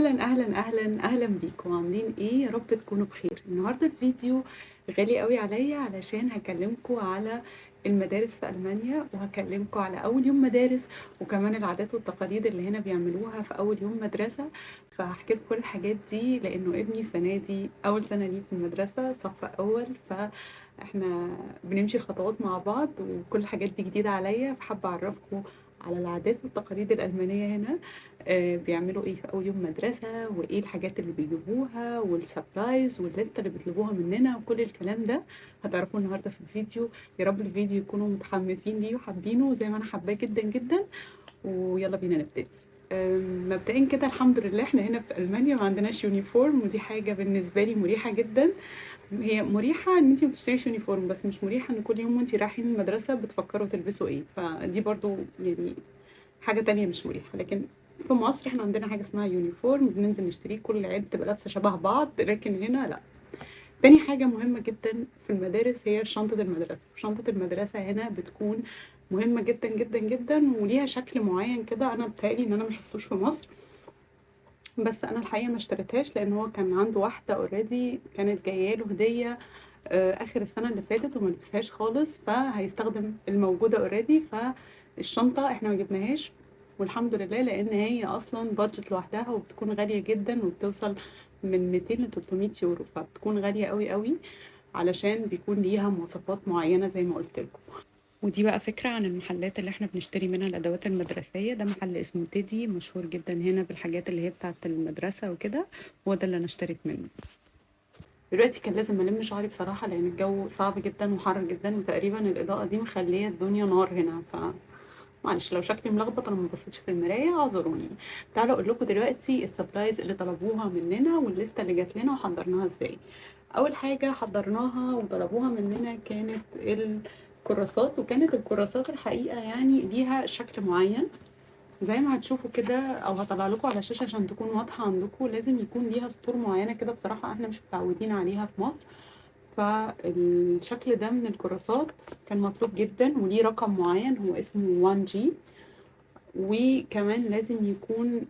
اهلا اهلا اهلا اهلا بيكم، عاملين ايه؟ يا رب تكونوا بخير. النهارده الفيديو غالي قوي عليا علشان هكلمكم على المدارس في المانيا، وهكلمكم على اول يوم مدارس، وكمان العادات والتقاليد اللي هنا بيعملوها في اول يوم مدرسه. فهحكي لكم كل الحاجات دي لانه ابني السنه دي اول سنه ليه في المدرسه، صف اول، فاحنا بنمشي الخطوات مع بعض، وكل الحاجات دي جديده عليا، فحابه اعرفكم على العادات والتقاليد الألمانية هنا. بيعملوا ايه في اول يوم مدرسة، وايه الحاجات اللي بيجيبوها، والسبرايز والليستة اللي بيطلبوها مننا، وكل الكلام ده هتعرفوه النهاردة في الفيديو. يا رب الفيديو يكونوا متحمسين ليه وحابينه زي ما انا حباه جدا جدا. ويلا بينا نبتدي. مبدئيا كده الحمد لله احنا هنا في ألمانيا ما عندناش يونيفورم، ودي حاجة بالنسبة لي مريحة جدا. هي مريحة ان انتي ما بتشتريش يونيفورم، بس مش مريحة ان كل يوم وانتي رايحين المدرسة بتفكروا تلبسوا ايه، فدي برضو يعني حاجة تانية مش مريحة. لكن في مصر احنا عندنا حاجة اسمها يونيفورم، بننزل نشتريه، كل العيال بتبقى لابسة شبه بعض، لكن هنا لا. تاني حاجة مهمة جدا في المدارس هي شنطة المدرسة. شنطة المدرسة هنا بتكون مهمة جدا جدا جدا، وليها شكل معين كده، انا بتهيألي ان انا ما شفتوش في مصر، بس انا الحقيقة ما اشتريتهاش لان هو كان عنده واحدة اوريدي كانت جايه له هدية اخر السنة اللي فاتت وما لبسهاش خالص، فهيستخدم الموجودة اوريدي. فالشنطة احنا ما جبناهاش والحمد لله، لان هي اصلا بادجت لوحدها وبتكون غالية جدا، وبتوصل من 200 ل 300 يورو، فبتكون غالية قوي قوي علشان بيكون ليها مواصفات معينة زي ما قلت لكم. ودي بقى فكرة عن المحلات اللي احنا بنشتري منها الأدوات المدرسية. ده محل اسمه تيدي، مشهور جدا هنا بالحاجات اللي هي بتاعة المدرسة وكده، وهو ده اللي أنا اشتريت منه. دلوقتي كان لازم ألم شعري بصراحة لأن الجو صعب جدا وحر جدا، وتقريبا الإضاءة دي مخلية الدنيا نار هنا، معلش لو شكلي ملخبط، انا ما بصيتش في المرايه، اعذروني. تعالوا اقول لكم دلوقتي السبرايز اللي طلبوها مننا والليسته اللي جات لنا وحضرناها ازاي. اول حاجه حضرناها وطلبوها مننا كانت الكراسات، وكانت الكراسات الحقيقه يعني ليها شكل معين زي ما هتشوفوا كده، او هطلع لكم على الشاشه عشان تكون واضحه عندكم. لازم يكون ليها سطور معينه كده، بصراحه احنا مش متعودين عليها في مصر. فالشكل ده من الكراسات كان مطلوب جدا، وليه رقم معين هو اسمه 1G، وكمان لازم يكون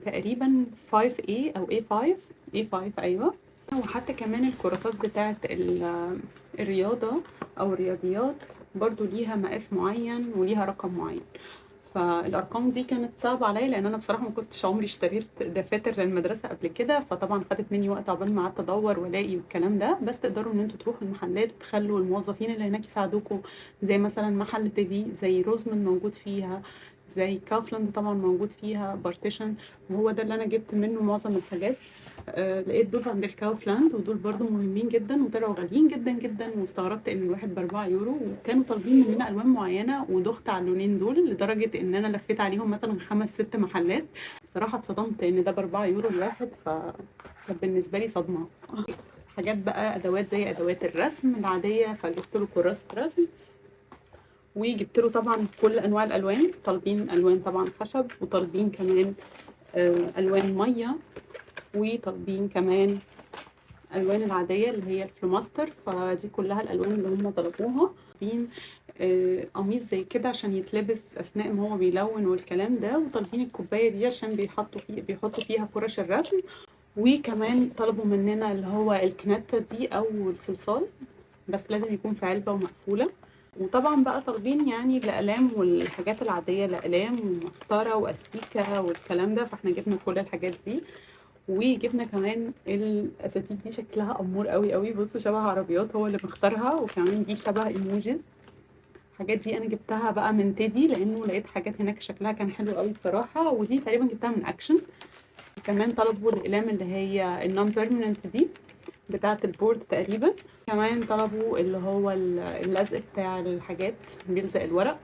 تقريبا 5A او A5. A5 ايوه. وحتى كمان الكراسات بتاعت الرياضة او الرياضيات برضو ليها مقاس معين وليها رقم معين. فالارقام دي كانت صعبه عليا لان انا بصراحه ما كنتش عمري اشتريت دفاتر للمدرسه قبل كده، فطبعا خدت مني وقت عقبال ما قعدت ادور والاقي والكلام ده. بس تقدروا ان انتوا تروحوا المحلات، تخلوا الموظفين اللي هناك يساعدوكم، زي مثلا محل تدي، زي روزمان موجود فيها، زي كافلاند طبعا موجود فيها بارتيشن، وهو ده اللي انا جبت منه معظم الحاجات. لقيت دول عند الكاوفلاند، ودول برضو مهمين جدا وطلعوا غاليين جدا جدا، واستغربت ان الواحد ب4 يورو، وكانوا طالبين مننا الوان معينه ودخت على اللونين دول لدرجه ان انا لفيت عليهم مثلا 5 6 محلات. بصراحه اتصدمت ان ده ب4 يورو الواحد، كانت بالنسبه لي صدمه. حاجات بقى ادوات زي ادوات الرسم العاديه، فجبت له كراسه رسم، وجبت له طبعا كل انواع الالوان، طالبين الوان طبعا خشب، وطالبين كمان الوان ميه، وطالبين كمان الوان العاديه اللي هي الفلوماستر. فدي كلها الالوان اللي هم طلبوها. طالبين قميص زي كده عشان يتلبس اثناء ما هو بيلون والكلام ده، وطالبين الكوبايه دي عشان بيحطوا فيها فرش الرسم. وكمان طلبوا مننا اللي هو الكنتة دي او الصلصال، بس لازم يكون في علبه ومقفوله. وطبعا بقى طالبين يعني الاقلام والحاجات العاديه، الاقلام ومسطره واستيكه والكلام ده، فاحنا جبنا كل الحاجات دي. وجبنا كمان الاساتيك دي شكلها امور قوي قوي، بصوا شبه عربيات هو اللي مختارها، وكمان دي شبه ايموجيز. الحاجات دي انا جبتها بقى من تيدي لانه لقيت حاجات هناك شكلها كان حلو قوي بصراحه، ودي تقريبا جبتها من اكشن. كمان طلبوا الاقلام اللي هي النون بيرمننت دي بتاعه البورد تقريبا. كمان طلبوا اللي هو اللزق بتاع الحاجات، بيلزق الورق.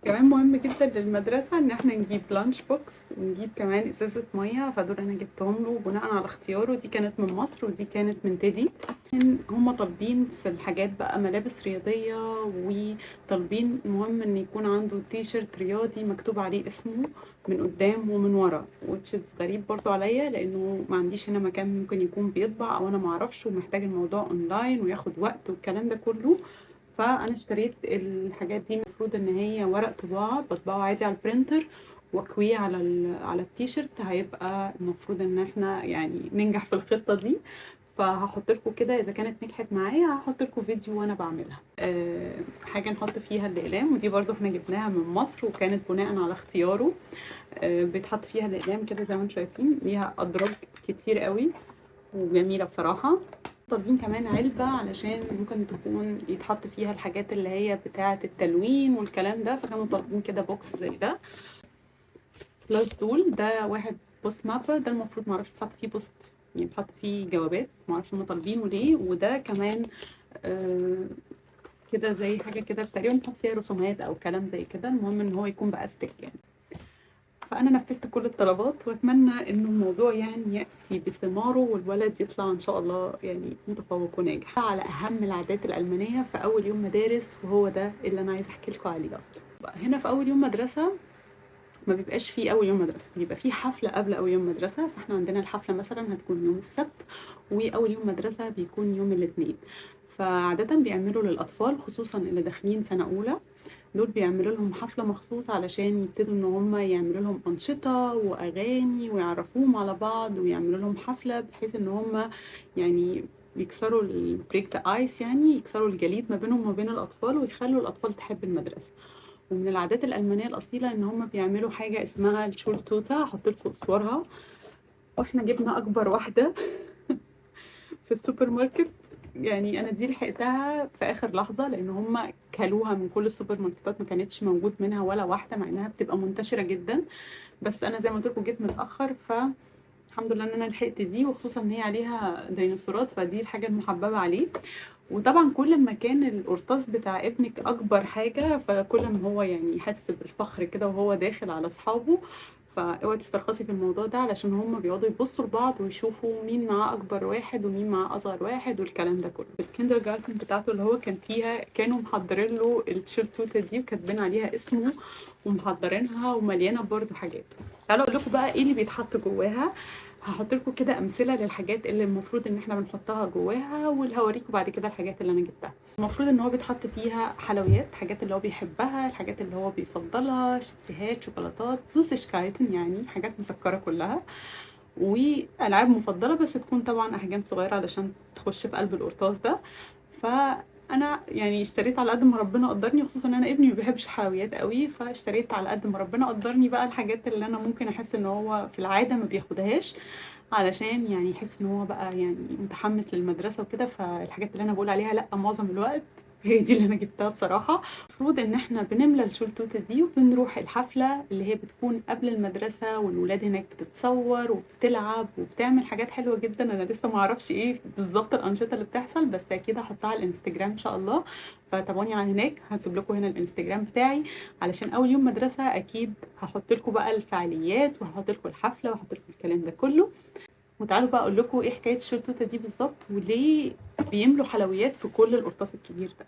كمان مهم جدا للمدرسة ان احنا نجيب لانش بوكس، ونجيب كمان ازازة مية، فدول انا جبتهم له بناء على اختياره. دي كانت من مصر ودي كانت من تيدي. هم طالبين في الحاجات بقى ملابس رياضية، وطالبين مهم ان يكون عنده تي شيرت رياضي مكتوب عليه اسمه من قدام ومن ورا، which is غريب برضو عليا لانه ما عنديش هنا مكان ممكن يكون بيطبع، او انا ما اعرفش، ومحتاج الموضوع اونلاين وياخد وقت والكلام ده كله. فانا اشتريت الحاجات دي، المفروض ان هي ورق طباعه، بطبعه عادي على البرينتر، واكويه على التيشيرت، هيبقى المفروض ان احنا يعني ننجح في الخطه دي. فهحط لكم كده اذا كانت نجحت معايا، هحط لكم فيديو وانا بعملها. حاجه نحط فيها الاقلام، ودي برضو احنا جبناها من مصر وكانت بناء على اختياره. بيتحط فيها الاقلام كده زي ما انتم شايفين، ليها ادراج كتير قوي وجميله بصراحه. طالبين كمان علبه علشان ممكن تكون يتحط فيها الحاجات اللي هي بتاعه التلوين والكلام ده، فكانوا طالبين كده بوكس زي ده. بلس دول ده واحد بوست مابا، ده المفروض معرفش تحط فيه بوست، يعني تحط فيه جوابات، معرفش هما طالبينه ليه. وده كمان آه كده زي حاجه كده تقريبا نحط فيها رسومات او كلام زي كده، المهم ان هو يكون باستك يعني. فانا نفذت كل الطلبات، واتمنى انه الموضوع يعني ياتي بثماره والولد يطلع ان شاء الله يعني متفوق وناجح. على اهم العادات الالمانيه في اول يوم مدارس، وهو ده اللي انا عايزه احكي لكم عليه. اصلا هنا في اول يوم مدرسه ما بيبقاش فيه اول يوم مدرسه، بيبقى فيه حفله قبل اول يوم مدرسه. فاحنا عندنا الحفله مثلا هتكون يوم السبت، واول يوم مدرسه بيكون يوم الاثنين. فعاده بيعملوا للاطفال خصوصا اللي داخلين سنه اولى، دول بيعملوا لهم حفله مخصوص علشان يبتدوا ان هم يعملوا لهم انشطه واغاني ويعرفوهم على بعض، ويعملوا لهم حفله بحيث ان هم يعني يكسروا البريك ذا ايس، يعني يكسروا الجليد ما بينهم وما بين الاطفال، ويخلوا الاطفال تحب المدرسه. ومن العادات الألمانية الأصيلة إن هم بيعملوا حاجة اسمها الشولتوتا، هحط لكم صورها. واحنا جبنا أكبر واحدة في السوبر ماركت، يعني أنا دي لحقتها في آخر لحظة، لأن هم كلوها من كل السوبر ماركتات، ما كانتش موجود منها ولا واحدة، مع إنها بتبقى منتشرة جدا. بس أنا زي ما قلت لكم جيت متأخر، فالحمد لله إن أنا لحقت دي، وخصوصا إن هي عليها ديناصورات، فدي الحاجة المحببة عليه. وطبعا كل ما كان القرطاس بتاع ابنك اكبر حاجه، فكل ما هو يعني يحس بالفخر كده وهو داخل على اصحابه. فاوعي تسترخصي في الموضوع ده، علشان هم بيقعدوا يبصوا لبعض ويشوفوا مين معاه اكبر واحد ومين معاه اصغر واحد والكلام ده كله. في الكندر جارتن بتاعته اللي هو كان فيها، كانوا محضرين له التيشيرتوته دي وكاتبين عليها اسمه ومحضرينها ومليانه برضو حاجات. تعالوا اقول لكم بقى ايه اللي بيتحط جواها. هحط لكم كده امثله للحاجات اللي المفروض ان احنا بنحطها جواها، واللي هوريكم بعد كده الحاجات اللي انا جبتها. المفروض ان هو بيتحط فيها حلويات، حاجات اللي هو بيحبها، الحاجات اللي هو بيفضلها، شيبسيهات، شوكولاتات، سوسيشكايتن يعني حاجات مسكره كلها، والعاب مفضله بس تكون طبعا احجام صغيره علشان تخش في قلب القرطاس ده. فانا يعني اشتريت على قد ما ربنا قدرني، خصوصا ان انا ابني ما بيحبش الحلويات قوي، فاشتريت على قد ما ربنا قدرني بقى الحاجات اللي انا ممكن احس ان هو في العاده ما بياخدهاش، علشان يعني يحس ان هو بقى يعني متحمس للمدرسه وكده. فالحاجات اللي انا بقول عليها لا معظم الوقت هي دي اللي انا جبتها بصراحه. المفروض ان احنا بنملى الشلتوته دي وبنروح الحفله اللي هي بتكون قبل المدرسه، والولاد هناك بتتصور وبتلعب وبتعمل حاجات حلوه جدا. انا لسه ما اعرفش ايه بالظبط الانشطه اللي بتحصل، بس اكيد هحطها على الانستجرام ان شاء الله. فتابعوني على هناك، هسيب لكم هنا الانستجرام بتاعي، علشان اول يوم مدرسه اكيد هحط لكم بقى الفعاليات وهحط لكم الحفله وهحط لكم الكلام ده كله. وتعالوا بقى اقول لكم ايه حكايه الشلتوته دي بالظبط، وليه بيملوا حلويات في كل القرطاس الكبير ده.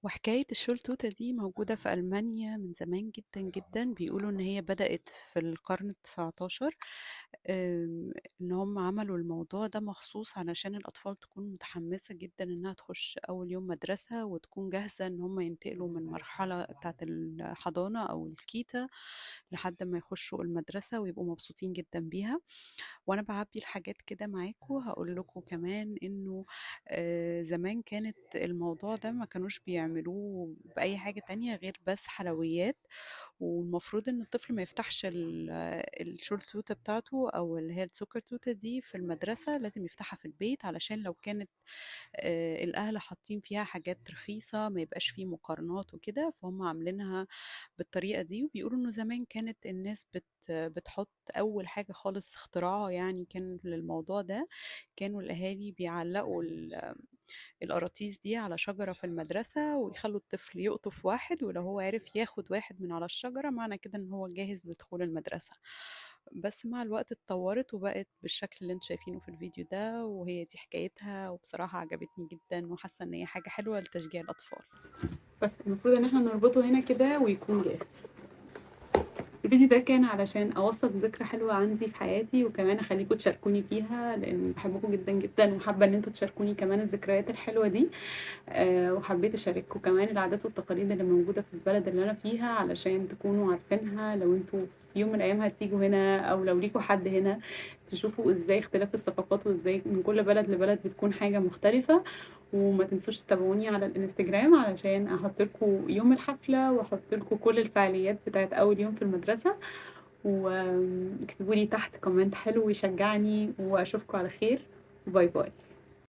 وحكاية الشولتوتة دي موجودة في ألمانيا من زمان جدا جدا. بيقولوا إن هي بدأت في القرن التسعتاشر. إن هم عملوا الموضوع ده مخصوص علشان الأطفال تكون متحمسة جدا إنها تخش أول يوم مدرسة، وتكون جاهزة إن هم ينتقلوا من مرحلة بتاعة الحضانة أو الكيتا لحد ما يخشوا المدرسة ويبقوا مبسوطين جدا بيها. وأنا بعبي الحاجات كده معاكم. هقول لكم كمان إنه زمان كانت الموضوع ده ما كانوش بيعملوه بأي حاجة تانية غير بس حلويات. والمفروض ان الطفل ما يفتحش الشورت توتة بتاعته او اللي هي السكر توتة دي في المدرسة، لازم يفتحها في البيت علشان لو كانت الاهل حاطين فيها حاجات رخيصة ما يبقاش فيه مقارنات وكده، فهم عاملينها بالطريقة دي. وبيقولوا انه زمان كانت الناس بتحط اول حاجة خالص اختراعها يعني كان للموضوع ده. كانوا الاهالي بيعلقوا القراطيس دي على شجرة في المدرسة ويخلوا الطفل يقطف واحد، ولو هو عرف ياخد واحد من على الشجرة معنى كده ان هو جاهز لدخول المدرسة. بس مع الوقت اتطورت وبقت بالشكل اللي انتوا شايفينه في الفيديو ده، وهي دي حكايتها. وبصراحة عجبتني جدا وحاسة ان هي حاجة حلوة لتشجيع الأطفال. بس المفروض ان احنا نربطه هنا كده ويكون جاهز. الفيديو ده كان علشان أوثّق ذكرى حلوة عندي في حياتي، وكمان أخلّيكم تشاركوني فيها، لإني باحبكم جدًا، جدًا، وحابة إن أنتم تشاركوني كمان الذكريات الحلوة دي. وحبيت أشارككم كمان العادات والتقاليد اللي موجودة في البلد اللي أنا فيها، علشان تكونوا عارفينها لو أنتم في يوم من الأيام هتيجوا هنا، أو لو ليكم حد هنا، تشوفوا إزاي اختلاف الثقافات، وإزاي من كل بلد لبلد بتكون حاجة مختلفة. وما تنسوش تتابعوني على الإنستجرام علشان أحط لكم يوم الحفلة، وأحط لكم كل الفعاليات بتاعة أول يوم في المدرسة. واكتبوا لي تحت كومنت حلو يشجعني، وأشوفكم على خير. باي باي.